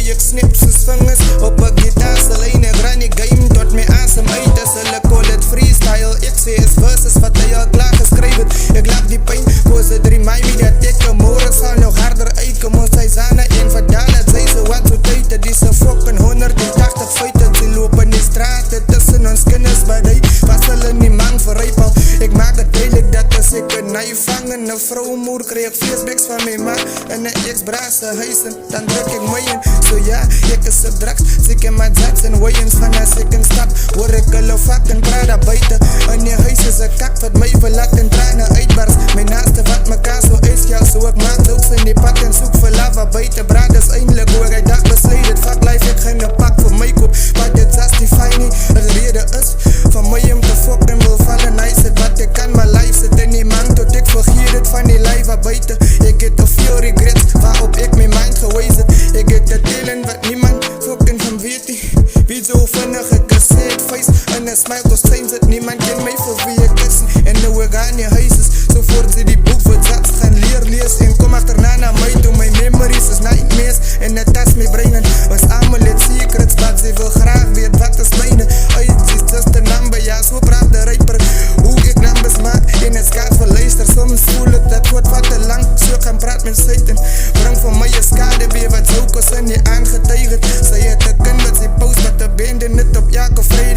mooi ek snip soos vingers op 'n gitaar se lyn en ran die game tot my asem uit as hulle call it freestyle. Ek sê is verses wat hy al klaar geskryf het. Ek laat die pyn cause it remind me dat ek môre sal nog harder uitkom. Ons hy zana en verdaal het sy so wat so tyd het die se fucking 180 feite die loop in die strate tussen ons kinders wat hy was hulle nie mang vir ryp al. Ek maak het duidelik dat as ek 'n naai vang en 'n vrou moer kry ek feestbeks van my ma en 'n ex-braas se huis en dan druk ek my in. So ja, ek is op drugs, siek en my jacks en wayens van as ek kan stap hoor ek hulle fucking praat daar buite. In die huis is 'n kak wat my verlaat en trane uitbars. My naaste wat mekaar so uitskeel so ek maak dood in die pad en soek vir lava buite. Braad is eindelijk hoe ek dag besluit het. Fuck life, ek ging 'n pak vir my koop, but dit justify nie. Die rede is van my om te fok en wil val en nice het wat ek kan my life sit in die man tot ek vergeet het van die life waar buite. Ek het te veel regrets waarop ek my mind gewys het. Ek het te delen wat niemand fucking van weet nie. Wie so vinnig ek gesê het face in 'n smile kost signs het niemand ken my vir wie ek is nie. En nou ek aan die huis is so voort sy die boek wat zats gaan lees en kom achterna na my toe my memories is nightmares en het tas my brein en ons allemaal het secrets wat sy wil graag weet wat is myne. Uit is just a number, ja so praat de rapper hoe ek numbers maak en het skaat verluister. Soms voel het dat wordt wat te lang so gaan praat met sy en bring vir my 'n skade weer wat zo kos in die aangetuig het. Sy het 'n kind wat sy post wat 'n bende net op elke vrydag